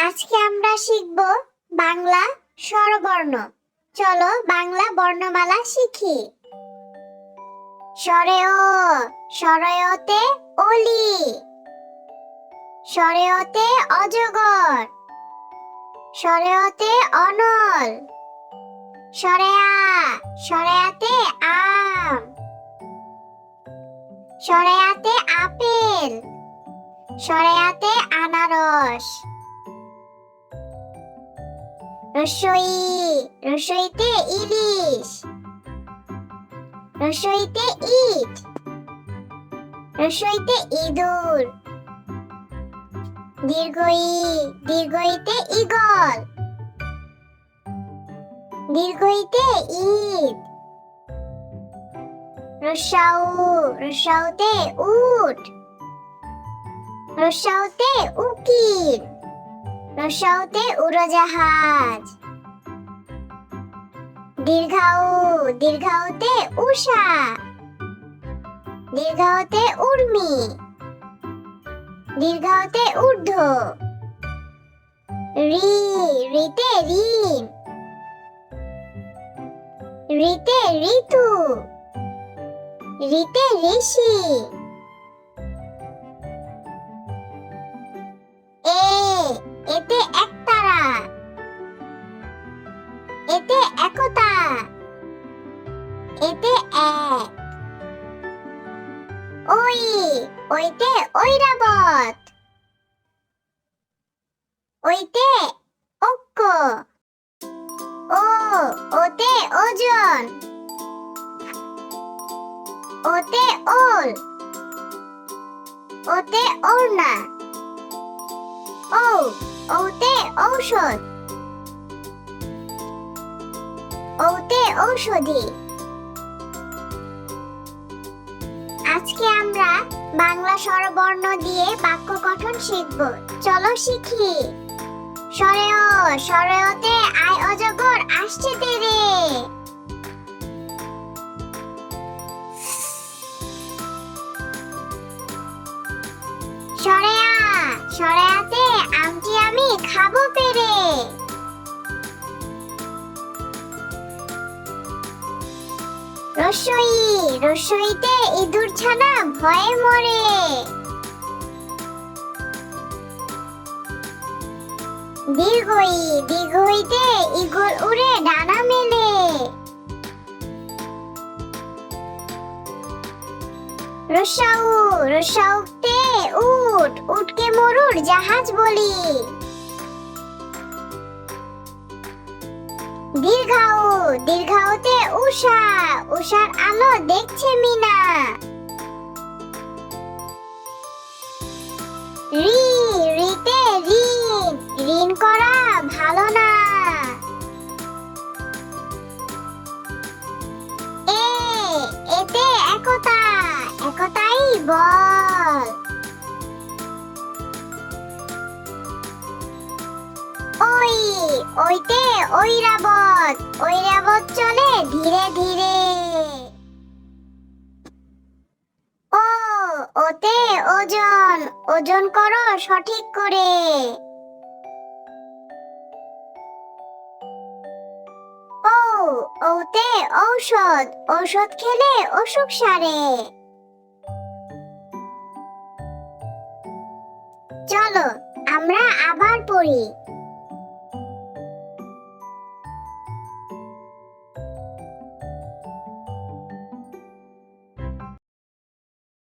আজকে আমরা শিখব বাংলা স্বরবর্ণ। চলো বাংলা বর্ণমালা শিখি। স্বরে ও, স্বরয়তে অলি, স্বরেয়তে অজগর, স্বরেয়তে অনল, স্বরেয়া, স্বরেয়াতে আম, স্বরেয়াতে আপেল, স্বরেয়াতে আনারস। রসই, রসইতে ইলিশ, রসইতে ইট, রসইতে ইঁদুর। দীর্ঘই, দীর্ঘইতে ঈগল, দীর্ঘইতে ঈদ। রস্যাউ, রস্যাউতে উট, রস্যাউতে উকিল, রস্যাউতে উড়োজাহাজ। দীর্ঘাউ, দীর্ঘাউতে উষা, দীর্ঘাউতে উর্মি, দীর্ঘাউতে ঊর্ধ্ব। রি, রিতে ঋণ, রিতে ঋতু, রিতে ঋষি। এ, এতে একতারা, এতে একতা, এতে এক। ওই, ওইতে ঐরাবত, ওইতে ঐক্য। ও, ওতে ওজন, ওতে ওল, ওতে ওড়না। ও, ওতে ঔষধ, ওতে ঔষধি। আজকে আমরা বাংলা স্বরবর্ণ দিয়ে বাক্য গঠন শিখব। চলো শিখি। স্বরে ও, স্বরেয়তে আয় অজগর আসছে তেরে। স্বরেয়া, স্বরেয়াতে আমটি আমি খাবো পেরে। রসই, রসইতে ইঁদুর ছানা ভয়ে মরে। দীর্ঘই, দীর্ঘইতে ঈগল উড়ে ডানা মেলে। রস্যাউ, রস্যাউতে উট, উটকে মরুর জাহাজ বলি। দীর্ঘাউ, দীর্ঘাউতে উষা, উষার আলো দেখছে মিনা। রি, রিতে ঋণ, ঋণ করা ভালো না। এ, এতে একতা, একতাই বল। ওই, ওইতে ঐরাবত, ঐরাবত চলে ধীরে ধীরে। ও, ওতে ওজন, ওজন করো সঠিক করে। ও, ওতে ঔষধ, ঔষধ খেলে অসুখ সারে। চলো আমরা আবার পড়ি।